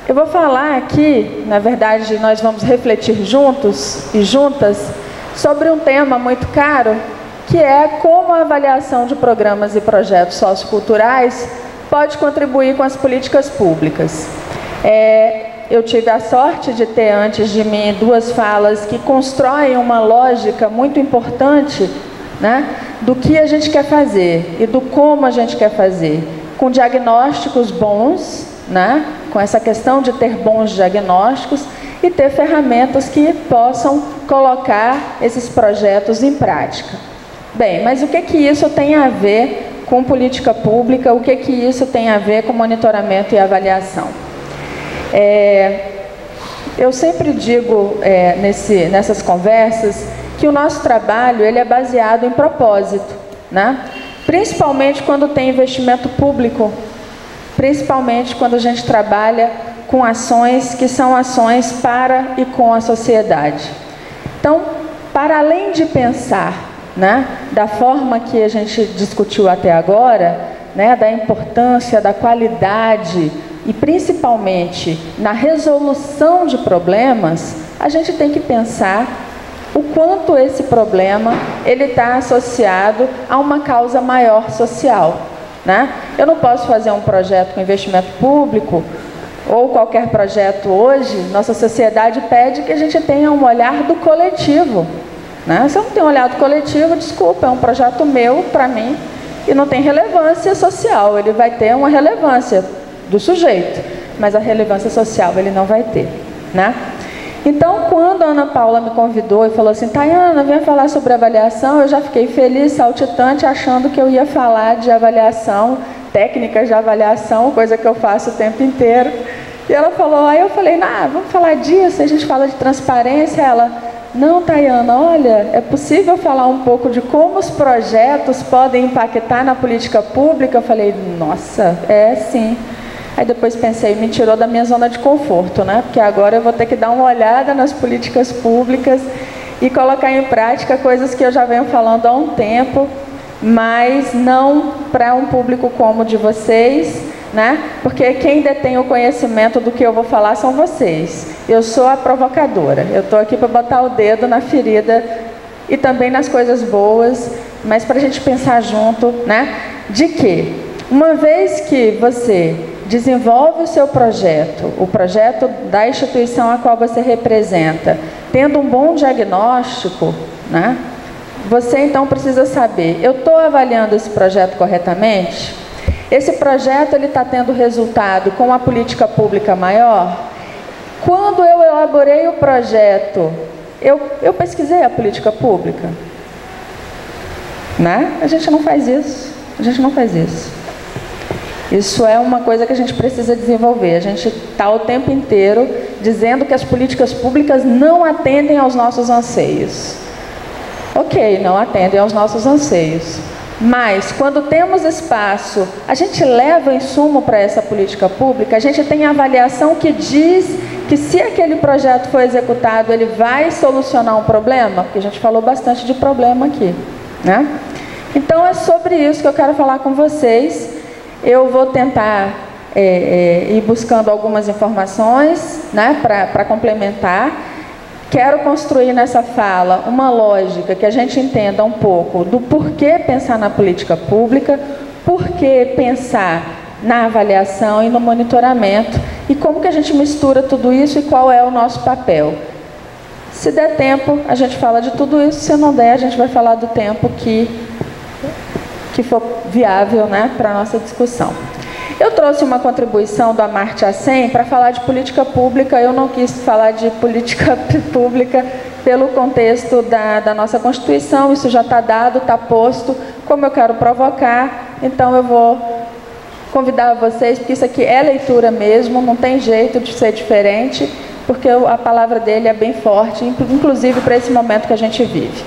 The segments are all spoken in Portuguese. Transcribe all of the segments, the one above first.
Eu vou falar aqui, na verdade, nós vamos refletir juntos e juntas sobre um tema muito caro, que é como a avaliação de programas e projetos socioculturais pode contribuir com as políticas públicas. Eu tive a sorte de ter antes de mim duas falas que constroem uma lógica muito importante, né, do que a gente quer fazer e do como a gente quer fazer, com diagnósticos bons, né, com essa questão de ter bons diagnósticos e ter ferramentas que possam colocar esses projetos em prática. Bem, mas o que isso tem a ver com política pública, o que isso tem a ver com monitoramento e avaliação? Eu sempre digo nessas conversas que o nosso trabalho ele é baseado em propósito, né? Principalmente quando tem investimento público, principalmente quando a gente trabalha com ações que são ações para e com a sociedade. Então, para além de pensar, né, da forma que a gente discutiu até agora, né, da importância, da qualidade e principalmente na resolução de problemas, a gente tem que pensar o quanto esse problema ele está associado a uma causa maior social, né? Eu não posso fazer um projeto com investimento público ou qualquer projeto hoje, nossa sociedade pede que a gente tenha um olhar do coletivo, né? Se eu não tenho um olhar do coletivo, desculpa, é um projeto meu, para mim, e não tem relevância social, ele vai ter uma relevância do sujeito, mas a relevância social ele não vai ter, né? Então, quando a Ana Paula me convidou e falou assim, Tayana, venha falar sobre avaliação, eu já fiquei feliz, saltitante, achando que eu ia falar de avaliação, técnicas de avaliação, coisa que eu faço o tempo inteiro. E ela falou, aí eu falei, vamos falar disso, a gente fala de transparência. Ela, não, Tayana, olha, é possível falar um pouco de como os projetos podem impactar na política pública? Eu falei, nossa, sim. Aí depois pensei, me tirou da minha zona de conforto, né? Porque agora eu vou ter que dar uma olhada nas políticas públicas e colocar em prática coisas que eu já venho falando há um tempo, mas não para um público como o de vocês, né? Porque quem detém o conhecimento do que eu vou falar são vocês. Eu sou a provocadora, eu estou aqui para botar o dedo na ferida e também nas coisas boas, mas para a gente pensar junto, né? De que, uma vez que você desenvolve o seu projeto, o projeto da instituição a qual você representa, tendo um bom diagnóstico, né? Você então precisa saber, eu estou avaliando esse projeto corretamente? Esse projeto ele está tendo resultado com uma política pública maior? Quando eu elaborei o projeto, eu pesquisei a política pública? Né? A gente não faz isso, a gente não faz isso. Isso é uma coisa que a gente precisa desenvolver. A gente está o tempo inteiro dizendo que as políticas públicas não atendem aos nossos anseios. Ok, não atendem aos nossos anseios. Mas, quando temos espaço, a gente leva insumo para essa política pública, a gente tem avaliação que diz que se aquele projeto for executado, ele vai solucionar um problema, porque a gente falou bastante de problema aqui, né? Então, é sobre isso que eu quero falar com vocês. Eu vou tentar ir buscando algumas informações, né, para complementar. Quero construir nessa fala uma lógica que a gente entenda um pouco do porquê pensar na política pública, porquê pensar na avaliação e no monitoramento e como que a gente mistura tudo isso e qual é o nosso papel. Se der tempo, a gente fala de tudo isso, se não der, a gente vai falar do tempo que for viável, né, para a nossa discussão. Eu trouxe uma contribuição do Amartya Sen para falar de política pública. Eu não quis falar de política pública pelo contexto da nossa Constituição, isso já está dado, está posto. Como eu quero provocar, então eu vou convidar vocês, porque isso aqui é leitura mesmo, não tem jeito de ser diferente, porque a palavra dele é bem forte, inclusive para esse momento que a gente vive.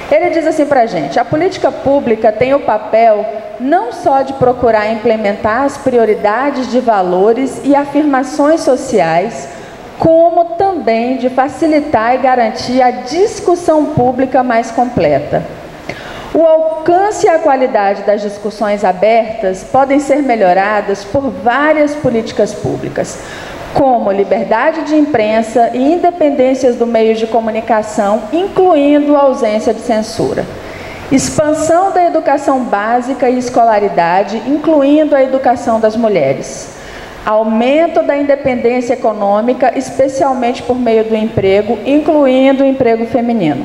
Ele diz assim para a gente, a política pública tem o papel não só de procurar implementar as prioridades de valores e afirmações sociais, como também de facilitar e garantir a discussão pública mais completa. O alcance e a qualidade das discussões abertas podem ser melhoradas por várias políticas públicas. como liberdade de imprensa e independências do meio de comunicação, incluindo a ausência de censura. Expansão da educação básica e escolaridade, incluindo a educação das mulheres. Aumento da independência econômica, especialmente por meio do emprego, incluindo o emprego feminino.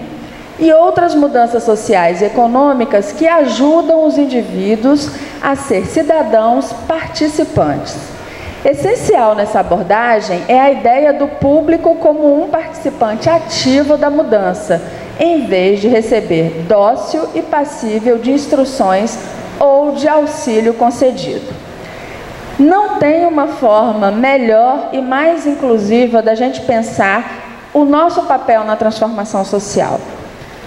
E outras mudanças sociais e econômicas que ajudam os indivíduos a ser cidadãos participantes. Essencial nessa abordagem é a ideia do público como um participante ativo da mudança, em vez de receber dócil e passível de instruções ou de auxílio concedido. Não tem uma forma melhor e mais inclusiva da gente pensar o nosso papel na transformação social,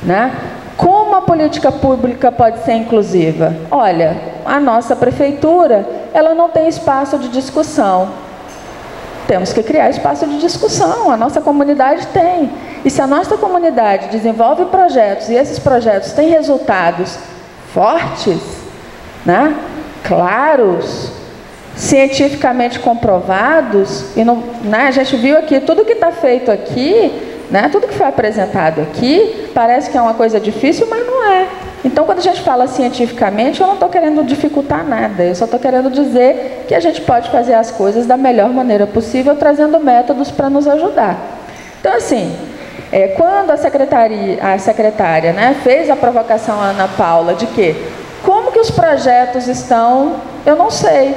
né? Como a política pública pode ser inclusiva? Olha, a nossa prefeitura, ela não tem espaço de discussão. Temos que criar espaço de discussão, a nossa comunidade tem. E se a nossa comunidade desenvolve projetos e esses projetos têm resultados fortes, né, claros, cientificamente comprovados, e não, né, a gente viu aqui, tudo que está feito aqui, né, tudo que foi apresentado aqui, parece que é uma coisa difícil, mas não é. Então, quando a gente fala cientificamente, eu não estou querendo dificultar nada, eu só estou querendo dizer que a gente pode fazer as coisas da melhor maneira possível, trazendo métodos para nos ajudar. Então, assim, quando a secretária, né, fez a provocação à Ana Paula de que, como que os projetos estão, eu não sei.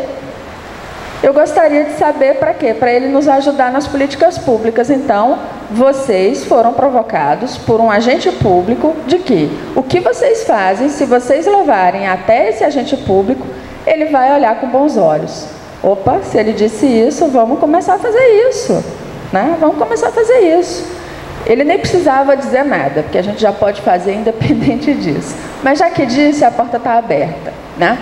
Eu gostaria de saber para quê? Para ele nos ajudar nas políticas públicas. Então, vocês foram provocados por um agente público de que o que vocês fazem, se vocês levarem até esse agente público, ele vai olhar com bons olhos. Opa, se ele disse isso, vamos começar a fazer isso, né? Vamos começar a fazer isso. Ele nem precisava dizer nada, porque a gente já pode fazer independente disso. Mas já que disse, a porta está aberta, né?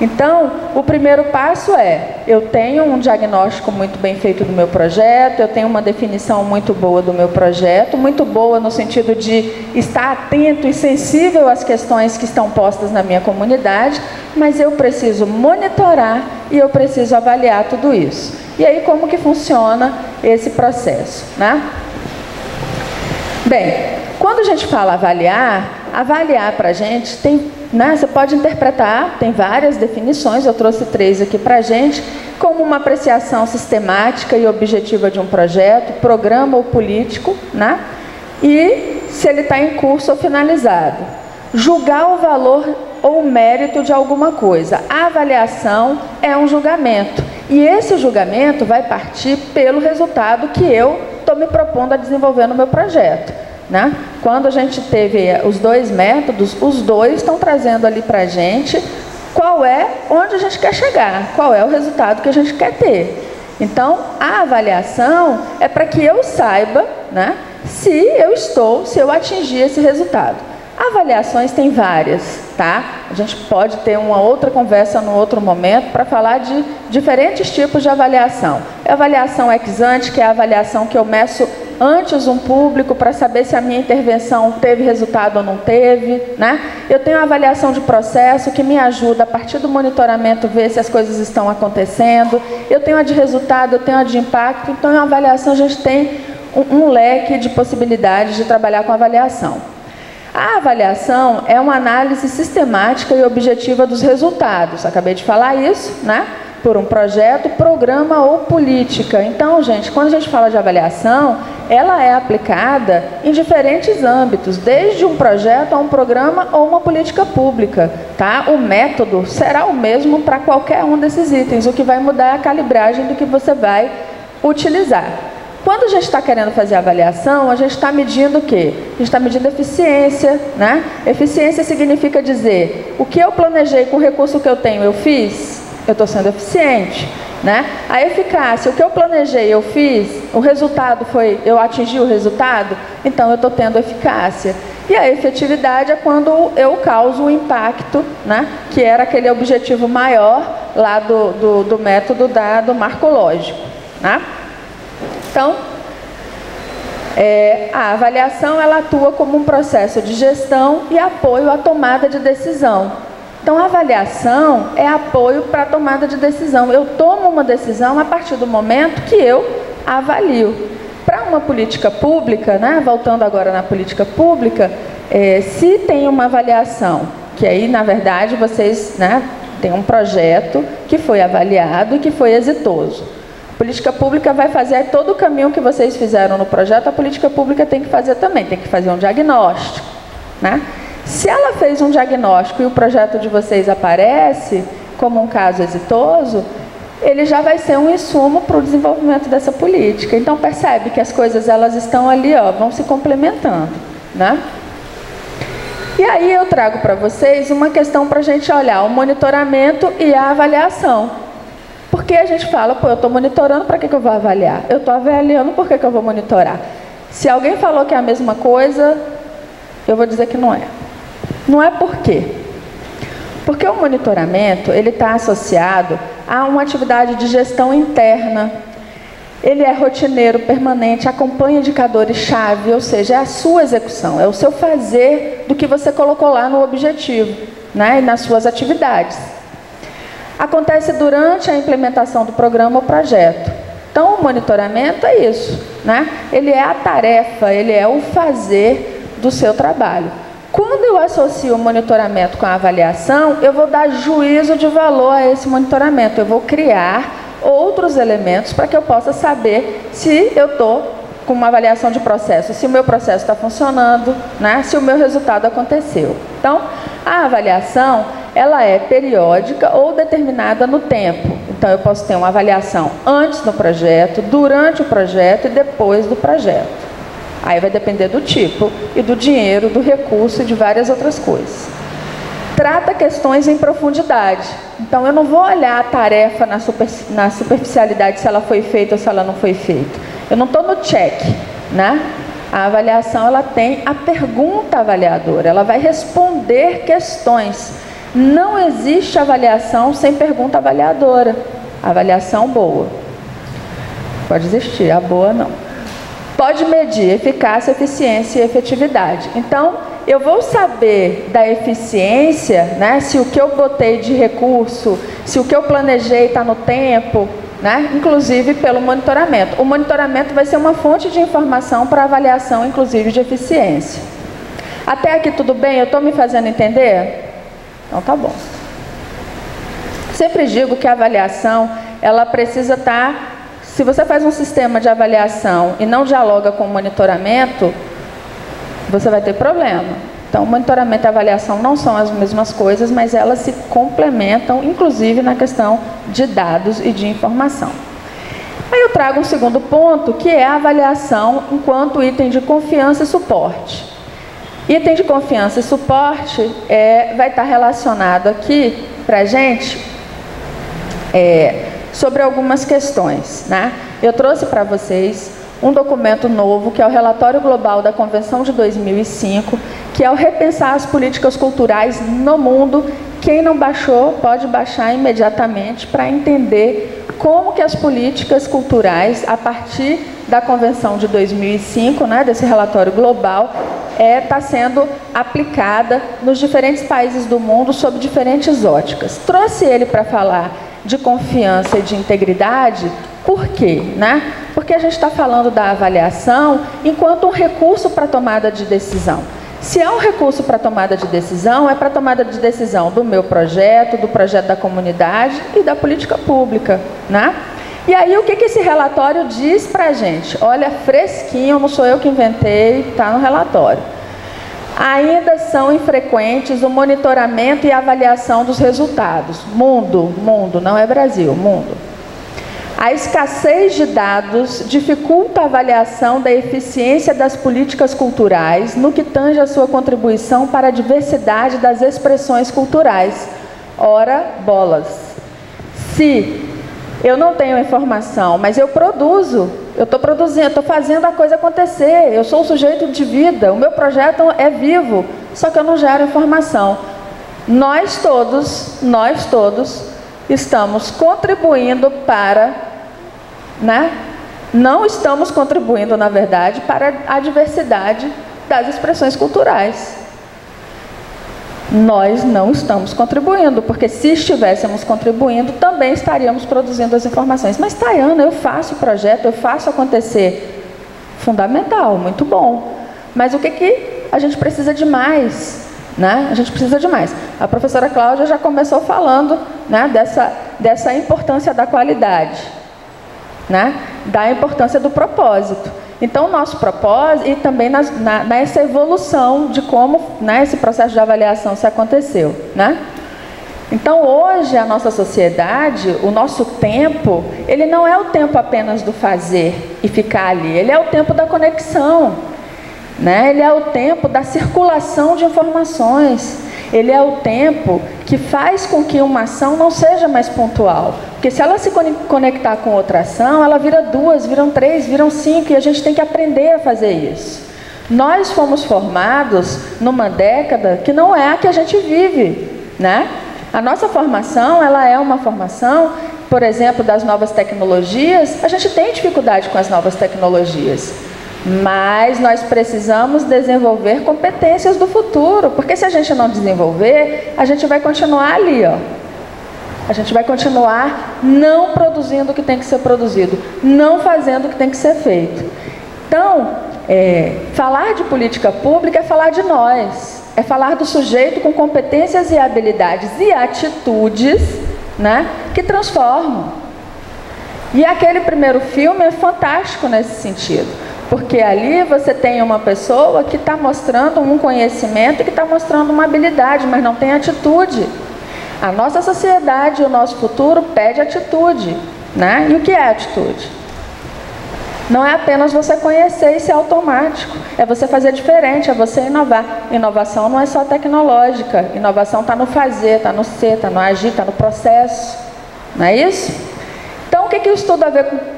Então, o primeiro passo é, eu tenho um diagnóstico muito bem feito do meu projeto, eu tenho uma definição muito boa do meu projeto, muito boa no sentido de estar atento e sensível às questões que estão postas na minha comunidade, mas eu preciso monitorar e eu preciso avaliar tudo isso. E aí, como que funciona esse processo, né? Bem, quando a gente fala avaliar para a gente tem, né, você pode interpretar, tem várias definições, eu trouxe 3 aqui para a gente, como uma apreciação sistemática e objetiva de um projeto, programa ou político, né, e se ele está em curso ou finalizado. Julgar o valor ou o mérito de alguma coisa. A avaliação é um julgamento, e esse julgamento vai partir pelo resultado que eu estou me propondo a desenvolver no meu projeto, né? Quando a gente teve os 2 métodos, os 2 estão trazendo ali para a gente onde a gente quer chegar, qual é o resultado que a gente quer ter. Então, a avaliação é para que eu saiba, né, se eu atingir esse resultado. Avaliações tem várias, tá? A gente pode ter uma outra conversa no outro momento para falar de diferentes tipos de avaliação. A avaliação ex ante, que é a avaliação que eu meço antes um público para saber se a minha intervenção teve resultado ou não teve, né? Eu tenho a avaliação de processo que me ajuda a partir do monitoramento ver se as coisas estão acontecendo. Eu tenho a de resultado, eu tenho a de impacto. Então, a avaliação a gente tem um leque de possibilidades de trabalhar com avaliação. A avaliação é uma análise sistemática e objetiva dos resultados. Acabei de falar isso, né? Por um projeto, programa ou política. Então, gente, quando a gente fala de avaliação, ela é aplicada em diferentes âmbitos, desde um projeto a um programa ou uma política pública, tá? O método será o mesmo para qualquer um desses itens. O que vai mudar é a calibragem do que você vai utilizar. Quando a gente está querendo fazer avaliação, a gente está medindo o quê? A gente está medindo eficiência, né? Eficiência significa dizer, o que eu planejei com o recurso que eu tenho, eu fiz? Eu estou sendo eficiente, né? A eficácia, o que eu planejei, eu fiz? O resultado foi, eu atingi o resultado? Então, eu estou tendo eficácia. E a efetividade é quando eu causo o impacto, né? Que era aquele objetivo maior lá do método do marco lógico, né? Então, a avaliação ela atua como um processo de gestão e apoio à tomada de decisão. Então, a avaliação é apoio para a tomada de decisão. Eu tomo uma decisão a partir do momento que eu avalio. Para uma política pública, né, voltando agora na política pública, se tem uma avaliação, que aí, na verdade, vocês, né, têm um projeto que foi avaliado e que foi exitoso. A política pública vai fazer todo o caminho que vocês fizeram no projeto, a política pública tem que fazer também, tem que fazer um diagnóstico, né? Se ela fez um diagnóstico e o projeto de vocês aparece como um caso exitoso, ele já vai ser um insumo para o desenvolvimento dessa política. Então, percebe que as coisas elas estão ali, ó, vão se complementando, né? E aí eu trago para vocês uma questão para a gente olhar o monitoramento e a avaliação. Porque a gente fala, pô, eu estou monitorando, para que eu vou avaliar? Eu estou avaliando, por que eu vou monitorar? Se alguém falou que é a mesma coisa, eu vou dizer que não é. Não é por quê? Porque o monitoramento, ele está associado a uma atividade de gestão interna. Ele é rotineiro, permanente, acompanha indicadores-chave, ou seja, é a sua execução, é o seu fazer do que você colocou lá no objetivo, né, e nas suas atividades. Acontece durante a implementação do programa ou projeto. Então, o monitoramento é isso, né? Ele é a tarefa, ele é o fazer do seu trabalho. Quando eu associo o monitoramento com a avaliação, eu vou dar juízo de valor a esse monitoramento. Eu vou criar outros elementos para que eu possa saber se eu estou com uma avaliação de processo, se o meu processo está funcionando, né? Se o meu resultado aconteceu. Então, a avaliação, ela é periódica ou determinada no tempo. Então, eu posso ter uma avaliação antes do projeto, durante o projeto e depois do projeto. Aí vai depender do tipo e do dinheiro, do recurso e de várias outras coisas. Trata questões em profundidade. Então, eu não vou olhar a tarefa na superficialidade, se ela foi feita ou se ela não foi feita. Eu não estou no check, né? A avaliação, ela tem a pergunta avaliadora, ela vai responder questões. Não existe avaliação sem pergunta avaliadora. Avaliação boa. Pode existir, a boa não. Pode medir eficácia, eficiência e efetividade. Então, eu vou saber da eficiência, né, se o que eu botei de recurso, se o que eu planejei está no tempo, né, inclusive pelo monitoramento. O monitoramento vai ser uma fonte de informação para avaliação, inclusive, de eficiência. Até aqui tudo bem? Eu estou me fazendo entender? Então, tá bom. Sempre digo que a avaliação, ela precisa estar... Se você faz um sistema de avaliação e não dialoga com o monitoramento, você vai ter problema. Então, monitoramento e avaliação não são as mesmas coisas, mas elas se complementam, inclusive na questão de dados e de informação. Aí eu trago um segundo ponto, que é a avaliação enquanto item de confiança e suporte. Item de confiança e suporte vai estar relacionado aqui para a gente sobre algumas questões, né? Eu trouxe para vocês um documento novo, que é o Relatório Global da Convenção de 2005, que é o repensar as políticas culturais no mundo. Quem não baixou, pode baixar imediatamente para entender como que as políticas culturais, a partir da Convenção de 2005, né, desse relatório global, está sendo aplicada nos diferentes países do mundo sob diferentes óticas. Trouxe ele para falar de confiança e de integridade. Por quê? Né? Porque a gente está falando da avaliação enquanto um recurso para tomada de decisão. Se é um recurso para tomada de decisão, é para tomada de decisão do meu projeto, do projeto da comunidade e da política pública, né? E aí, o que esse relatório diz para a gente? Olha, fresquinho, não sou eu que inventei, está no relatório. Ainda são infrequentes o monitoramento e a avaliação dos resultados. Mundo, não é Brasil, mundo. A escassez de dados dificulta a avaliação da eficiência das políticas culturais no que tange a sua contribuição para a diversidade das expressões culturais. Ora, bolas. Se eu não tenho informação, mas eu produzo, eu estou produzindo, estou fazendo a coisa acontecer, eu sou um sujeito de vida, o meu projeto é vivo, só que eu não gero informação. Nós todos estamos contribuindo para, né? Não estamos contribuindo, na verdade, para a diversidade das expressões culturais. Nós não estamos contribuindo, porque se estivéssemos contribuindo, também estaríamos produzindo as informações. Mas, Tayana, eu faço o projeto, eu faço acontecer. Fundamental, muito bom. Mas o que a gente precisa de mais? Né? A gente precisa de mais. A professora Cláudia já começou falando, né, dessa importância da qualidade, né, da importância do propósito. Então, o nosso propósito, e também nessa evolução de como, né, esse processo de avaliação se aconteceu. Né? Então, hoje, a nossa sociedade, o nosso tempo, ele não é o tempo apenas do fazer e ficar ali, ele é o tempo da conexão, né? Ele é o tempo da circulação de informações, ele é o tempo que faz com que uma ação não seja mais pontual. Porque se ela se conectar com outra ação, ela vira 2, viram 3, viram 5, e a gente tem que aprender a fazer isso. Nós fomos formados numa década que não é a que a gente vive, né? A nossa formação, ela é uma formação, por exemplo, das novas tecnologias. A gente tem dificuldade com as novas tecnologias, mas nós precisamos desenvolver competências do futuro, porque se a gente não desenvolver, a gente vai continuar ali, ó. A gente vai continuar não produzindo o que tem que ser produzido, não fazendo o que tem que ser feito. Então, falar de política pública é falar de nós, é falar do sujeito com competências e habilidades e atitudes, né, que transformam. E aquele primeiro filme é fantástico nesse sentido, porque ali você tem uma pessoa que está mostrando um conhecimento e que está mostrando uma habilidade, mas não tem atitude. A nossa sociedade, o nosso futuro pede atitude, né? E o que é atitude? Não é apenas você conhecer e ser automático, é você fazer diferente, é você inovar. Inovação não é só tecnológica, inovação está no fazer, está no ser, está no agir, está no processo, não é isso? Então, o que o estudo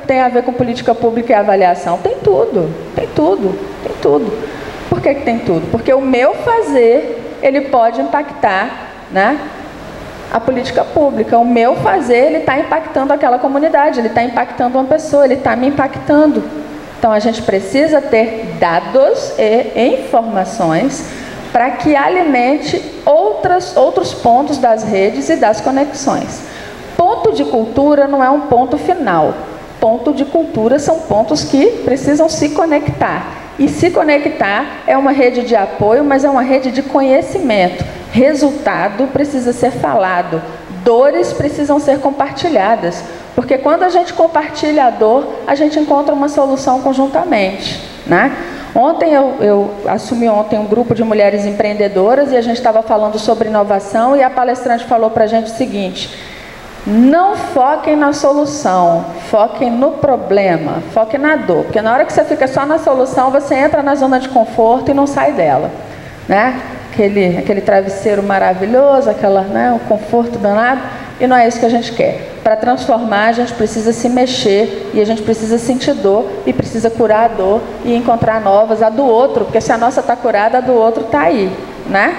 tem a ver com política pública e avaliação? Tem tudo, tem tudo, tem tudo. Por que tem tudo? Porque o meu fazer, ele pode impactar, né, a política pública. O meu fazer, ele está impactando aquela comunidade, ele está impactando uma pessoa, ele está me impactando. Então, a gente precisa ter dados e informações para que alimente outros pontos das redes e das conexões. Ponto de cultura não é um ponto final. Ponto de cultura são pontos que precisam se conectar. E se conectar é uma rede de apoio, mas é uma rede de conhecimento. Resultado precisa ser falado. Dores precisam ser compartilhadas. Porque quando a gente compartilha a dor, a gente encontra uma solução conjuntamente, né? Ontem eu assumi um grupo de mulheres empreendedoras e a gente estava falando sobre inovação e a palestrante falou para a gente o seguinte: não foquem na solução, foquem no problema, foquem na dor. Porque na hora que você fica só na solução, você entra na zona de conforto e não sai dela, né? Aquele travesseiro maravilhoso, o conforto danado, e não é isso que a gente quer. Para transformar, a gente precisa se mexer, e a gente precisa sentir dor, e precisa curar a dor, e encontrar novas, a do outro, porque se a nossa está curada, a do outro está aí, né?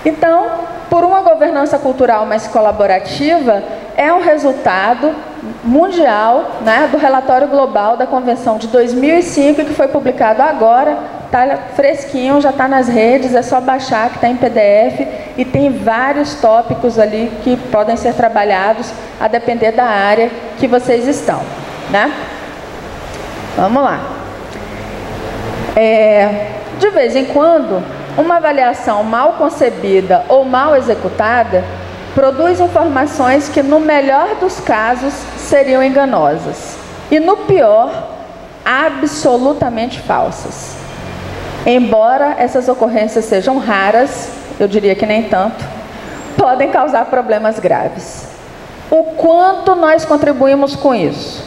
Então, por uma governança cultural mais colaborativa, é um resultado mundial, né, do relatório global da Convenção de 2005, que foi publicado agora, está fresquinho, já está nas redes, é só baixar, que está em PDF, e tem vários tópicos ali que podem ser trabalhados a depender da área que vocês estão, né? Vamos lá. De vez em quando, uma avaliação mal concebida ou mal executada produz informações que, no melhor dos casos, seriam enganosas e, no pior, absolutamente falsas. Embora essas ocorrências sejam raras, eu diria que nem tanto, podem causar problemas graves. O quanto nós contribuímos com isso?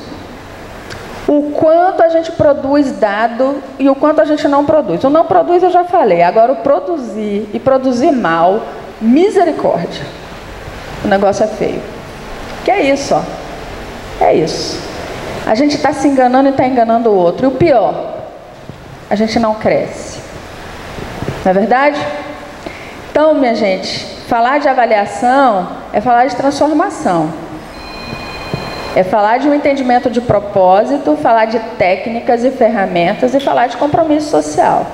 O quanto a gente produz dado e o quanto a gente não produz. O não produz eu já falei, agora o produzir e produzir mal, misericórdia. O negócio é feio. Que é isso, ó. É isso. A gente está se enganando e está enganando o outro. E o pior, a gente não cresce. Não é verdade? Então, minha gente, falar de avaliação é falar de transformação. É falar de um entendimento de propósito, falar de técnicas e ferramentas e falar de compromisso social.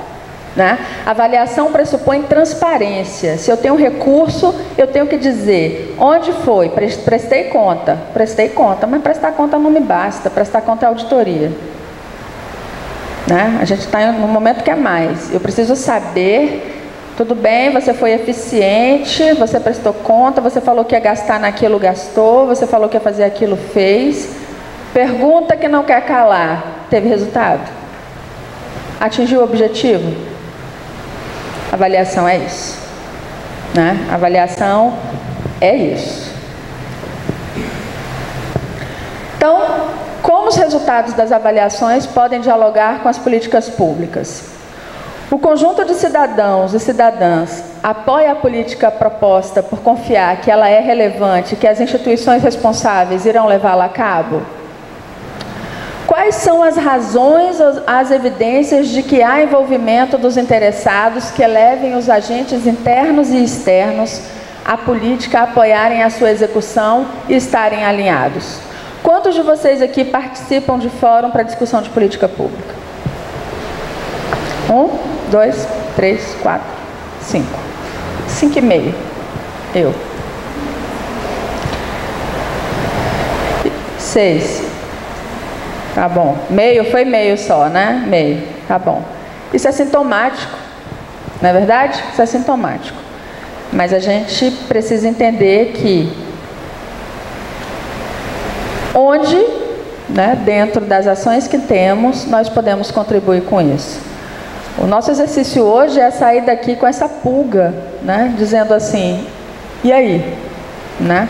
né? Avaliação pressupõe transparência. Se eu tenho recurso, eu tenho que dizer onde foi, prestei conta, mas prestar conta não me basta, prestar conta é auditoria, né? A gente está num momento que é mais, eu preciso saber, tudo bem, você foi eficiente, você prestou conta, você falou que ia gastar naquilo, gastou, você falou que ia fazer aquilo, fez. Pergunta que não quer calar, teve resultado? Atingiu o objetivo? Avaliação é isso, né? Avaliação é isso. Então, como os resultados das avaliações podem dialogar com as políticas públicas? O conjunto de cidadãos e cidadãs apoia a política proposta por confiar que ela é relevante, que as instituições responsáveis irão levá-la a cabo? Quais são as razões, as evidências de que há envolvimento dos interessados que levem os agentes internos e externos à política a apoiarem a sua execução e estarem alinhados? Quantos de vocês aqui participam de fórum para discussão de política pública? 1, 2, 3, 4, 5. 5,5. Eu. 6. Tá bom. Meio, foi meio só, né? Meio. Tá bom. Isso é sintomático, não é verdade? Isso é sintomático. Mas a gente precisa entender que onde, né, dentro das ações que temos, nós podemos contribuir com isso. O nosso exercício hoje é sair daqui com essa pulga, né, dizendo assim, e aí? Né?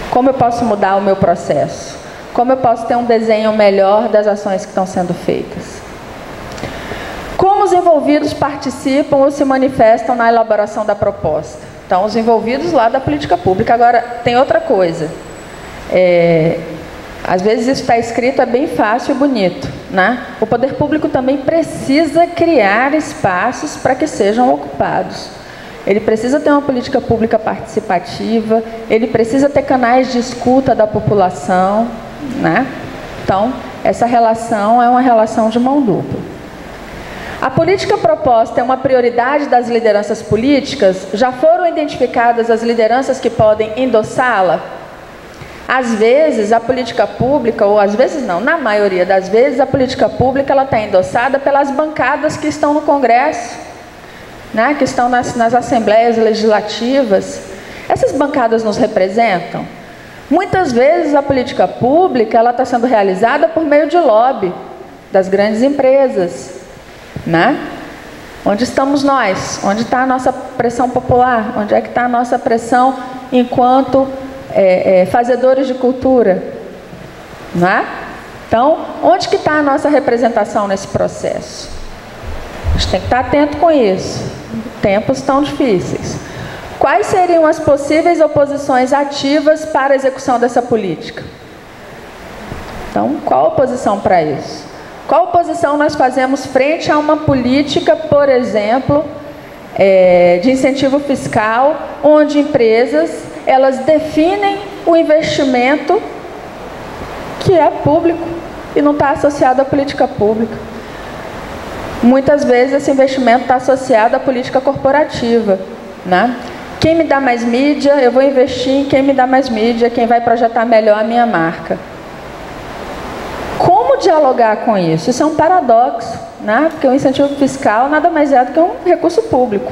Como eu posso mudar o meu processo? Como eu posso ter um desenho melhor das ações que estão sendo feitas? Como os envolvidos participam ou se manifestam na elaboração da proposta? Então, os envolvidos lá da política pública. Agora, tem outra coisa. Às vezes isso está escrito, é bem fácil e bonito, né? O poder público também precisa criar espaços para que sejam ocupados. Ele precisa ter uma política pública participativa, ele precisa ter canais de escuta da população, né? Então, essa relação é uma relação de mão dupla. A política proposta é uma prioridade das lideranças políticas? Já foram identificadas as lideranças que podem endossá-la? Às vezes, a política pública, ou às vezes não, na maioria das vezes, a política pública está endossada pelas bancadas que estão no Congresso, né? Que estão nas assembleias legislativas. Essas bancadas nos representam? Muitas vezes a política pública está sendo realizada por meio de lobby das grandes empresas, né? Onde estamos nós? Onde está a nossa pressão popular? Onde é que está a nossa pressão enquanto fazedores de cultura? Né? Então, onde que está a nossa representação nesse processo? A gente tem que estar atento com isso. Tempos tão difíceis. Quais seriam as possíveis oposições ativas para a execução dessa política? Então, qual a oposição para isso? Qual oposição nós fazemos frente a uma política, por exemplo, de incentivo fiscal, onde empresas, elas definem o investimento que é público e não está associado à política pública? Muitas vezes esse investimento está associado à política corporativa, né? Quem me dá mais mídia, eu vou investir em quem me dá mais mídia, quem vai projetar melhor a minha marca. Como dialogar com isso? Isso é um paradoxo, né? Porque o incentivo fiscal nada mais é do que um recurso público.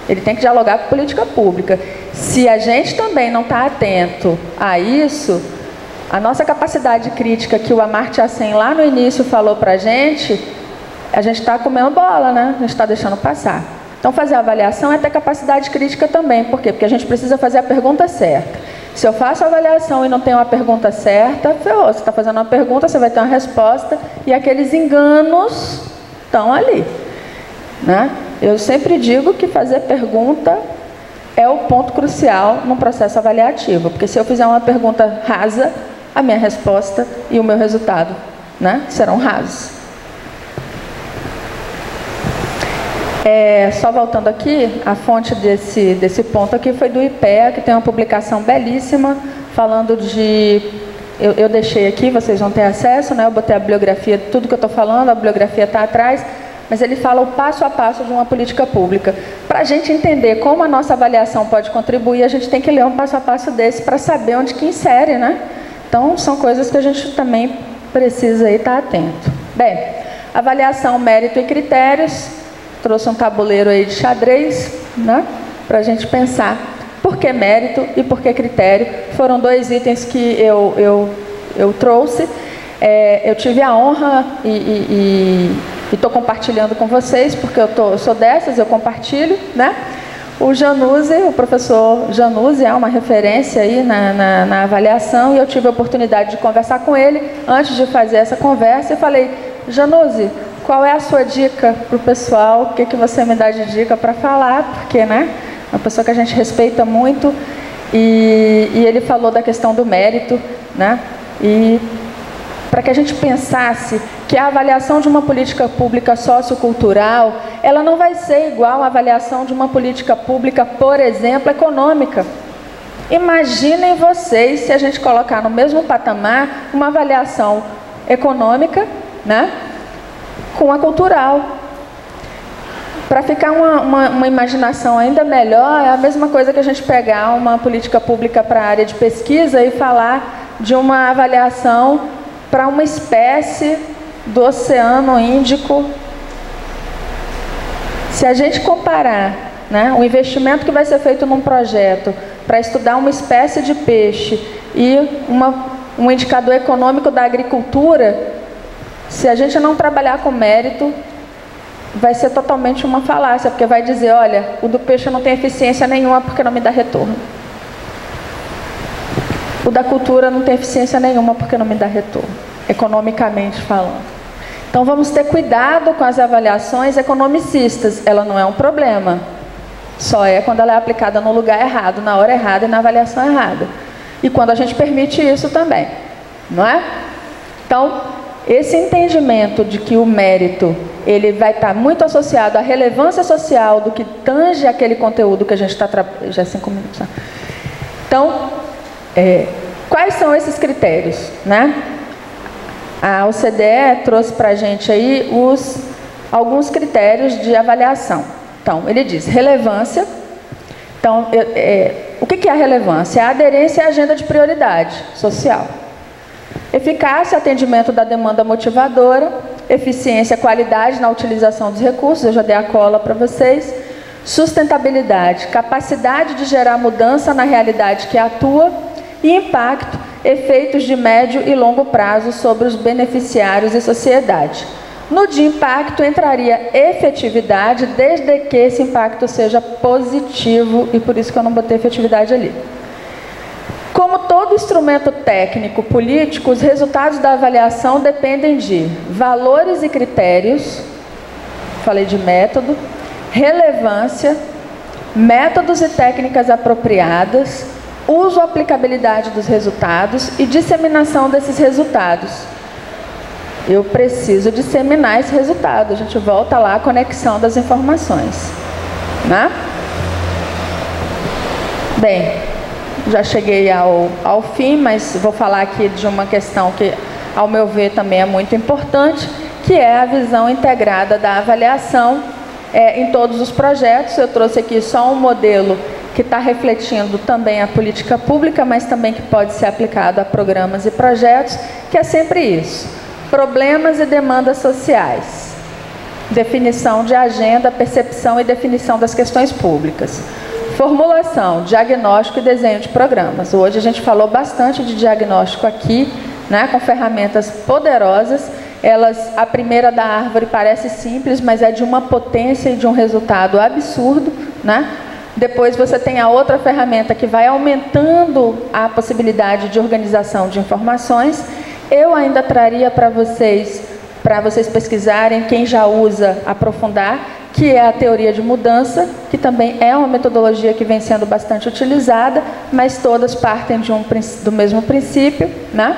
Ele tem que dialogar com política pública. Se a gente também não está atento a isso, a nossa capacidade crítica que o Amartya Sen lá no início falou para a gente está comendo bola, né? A gente está deixando passar. Então, fazer a avaliação é ter capacidade crítica também. Por quê? Porque a gente precisa fazer a pergunta certa. Se eu faço a avaliação e não tenho uma pergunta certa, ferrou. Você está fazendo uma pergunta, você vai ter uma resposta, e aqueles enganos estão ali, né? Eu sempre digo que fazer pergunta é o ponto crucial no processo avaliativo, porque se eu fizer uma pergunta rasa, a minha resposta e o meu resultado, né, serão rasos. Só voltando aqui, a fonte desse ponto aqui foi do IPEA, que tem uma publicação belíssima, falando de... Eu deixei aqui, vocês vão ter acesso, né? Eu botei a bibliografia, tudo que eu estou falando, a bibliografia está atrás, mas ele fala o passo a passo de uma política pública. Para a gente entender como a nossa avaliação pode contribuir, a gente tem que ler um passo a passo desse para saber onde que insere, né? Então, são coisas que a gente também precisa aí estar atento. Bem, avaliação, mérito e critérios. Trouxe um tabuleiro aí de xadrez, né? Para a gente pensar por que mérito e por que critério. Foram dois itens que eu trouxe. Eu tive a honra e estou compartilhando com vocês, porque eu sou dessas, eu compartilho, né? O Januzzi, o professor Januzzi é uma referência aí na avaliação, e eu tive a oportunidade de conversar com ele antes de fazer essa conversa. Eu falei: Januzzi, qual é a sua dica para o pessoal? O que você me dá de dica para falar? Porque, né, é uma pessoa que a gente respeita muito, e ele falou da questão do mérito, né? E para que a gente pensasse que a avaliação de uma política pública sociocultural, ela não vai ser igual à avaliação de uma política pública, por exemplo, econômica. Imaginem vocês se a gente colocar no mesmo patamar uma avaliação econômica, né, com a cultural. Para ficar uma imaginação ainda melhor, é a mesma coisa que a gente pegar uma política pública para a área de pesquisa e falar de uma avaliação para uma espécie do Oceano Índico. Se a gente comparar, né, o investimento que vai ser feito num projeto para estudar uma espécie de peixe e um indicador econômico da agricultura, se a gente não trabalhar com mérito, vai ser totalmente uma falácia, porque vai dizer: olha, o do peixe não tem eficiência nenhuma porque não me dá retorno. O da cultura não tem eficiência nenhuma porque não me dá retorno, economicamente falando. Então vamos ter cuidado com as avaliações economicistas. Ela não é um problema, só é quando ela é aplicada no lugar errado, na hora errada e na avaliação errada. E quando a gente permite isso também, não é? Então, esse entendimento de que o mérito ele vai estar muito associado à relevância social do que tange aquele conteúdo que a gente está trabalhando. Já é 5 minutos. Né? Então, quais são esses critérios, né? A OCDE trouxe para a gente aí alguns critérios de avaliação. Então, ele diz relevância. Então, o que é a relevância? É a aderência à agenda de prioridade social. Eficácia, atendimento da demanda motivadora. Eficiência, qualidade na utilização dos recursos. Eu já dei a cola para vocês. Sustentabilidade, capacidade de gerar mudança na realidade que atua. E impacto, efeitos de médio e longo prazo sobre os beneficiários e sociedade. No de impacto entraria efetividade, desde que esse impacto seja positivo, e por isso que eu não botei efetividade ali. Como todo instrumento técnico político, os resultados da avaliação dependem de valores e critérios, falei de método, relevância, métodos e técnicas apropriadas, uso ou aplicabilidade dos resultados e disseminação desses resultados. Eu preciso disseminar esse resultado. A gente volta lá à conexão das informações, né? Bem, já cheguei ao fim, mas vou falar aqui de uma questão que, ao meu ver, também é muito importante, que é a visão integrada da avaliação em todos os projetos. Eu trouxe aqui só um modelo que está refletindo também a política pública, mas também que pode ser aplicado a programas e projetos, que é sempre isso: problemas e demandas sociais, definição de agenda, percepção e definição das questões públicas, formulação, diagnóstico e desenho de programas. Hoje a gente falou bastante de diagnóstico aqui, né, com ferramentas poderosas. A primeira da árvore parece simples, mas é de uma potência e de um resultado absurdo, né? Depois você tem a outra ferramenta que vai aumentando a possibilidade de organização de informações. Eu ainda traria para vocês pesquisarem, quem já usa, aprofundar, que é a teoria de mudança, que também é uma metodologia que vem sendo bastante utilizada, mas todas partem do mesmo princípio, né?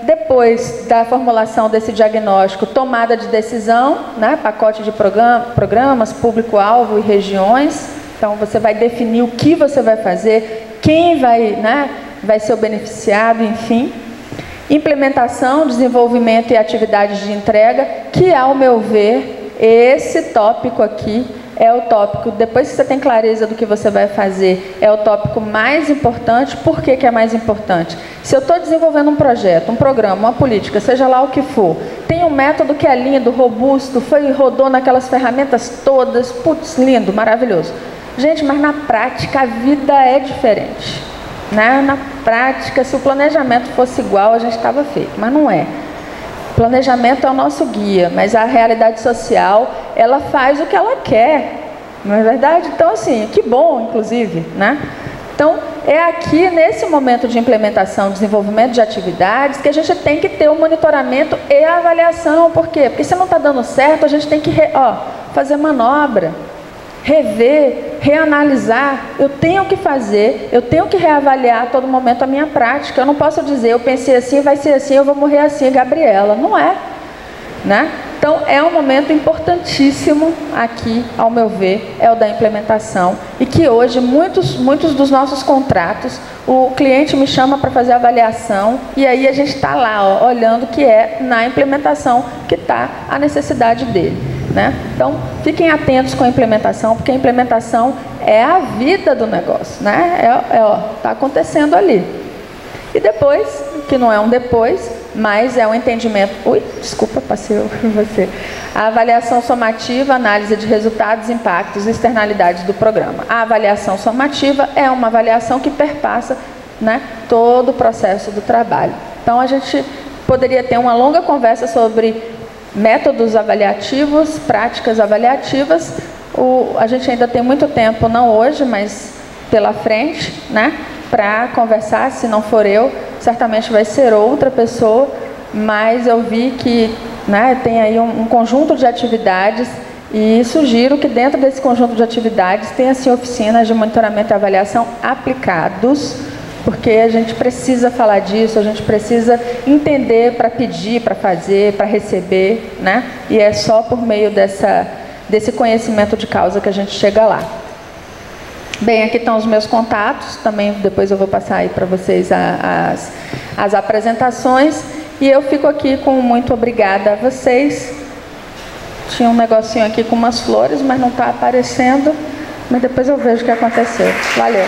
Depois da formulação desse diagnóstico, tomada de decisão, né? Pacote de programas, público-alvo e regiões. Então, você vai definir o que você vai fazer, quem vai ser o beneficiado, enfim. Implementação, desenvolvimento e atividades de entrega, que, ao meu ver, esse tópico aqui é o tópico, depois que você tem clareza do que você vai fazer, é o tópico mais importante. Por que que é mais importante? Se eu estou desenvolvendo um projeto, um programa, uma política, seja lá o que for, tem um método que é lindo, robusto, rodou naquelas ferramentas todas, putz, lindo, maravilhoso. Gente, mas na prática a vida é diferente, né? Na prática, se o planejamento fosse igual, a gente estava feito, mas não é. Planejamento é o nosso guia, mas a realidade social, ela faz o que ela quer, não é verdade? Então, assim, que bom, inclusive, né? Então, é aqui, nesse momento de implementação, desenvolvimento de atividades, que a gente tem que ter o monitoramento e a avaliação. Por quê? Porque se não está dando certo, a gente tem que fazer manobra, rever, reanalisar. Eu tenho que fazer, eu tenho que reavaliar a todo momento a minha prática. Eu não posso dizer, eu pensei assim, vai ser assim, eu vou morrer assim, Gabriela. Não é, né? Então, é um momento importantíssimo aqui, ao meu ver, é o da implementação. E que hoje, muitos dos nossos contratos, o cliente me chama para fazer avaliação, e aí a gente está lá, olhando que é na implementação que está a necessidade dele, né? Então, fiquem atentos com a implementação, porque a implementação é a vida do negócio, né? Está acontecendo ali. E depois, que não é um depois, mas é um entendimento... Ui, desculpa, passei você. A avaliação somativa, análise de resultados, impactos e externalidades do programa. A avaliação somativa é uma avaliação que perpassa, né, todo o processo do trabalho. Então, a gente poderia ter uma longa conversa sobre métodos avaliativos, práticas avaliativas. A gente ainda tem muito tempo, não hoje, mas pela frente, né, para conversar. Se não for eu, certamente vai ser outra pessoa, mas eu vi que, né, tem aí um conjunto de atividades, e sugiro que dentro desse conjunto de atividades tenha assim, oficinas de monitoramento e avaliação aplicados, porque a gente precisa falar disso, a gente precisa entender para pedir, para fazer, para receber, né? E é só por meio desse conhecimento de causa que a gente chega lá. Bem, aqui estão os meus contatos, também depois eu vou passar aí para vocês as apresentações, e eu fico aqui com muito obrigada a vocês. Tinha um negocinho aqui com umas flores, mas não está aparecendo, mas depois eu vejo o que aconteceu. Valeu!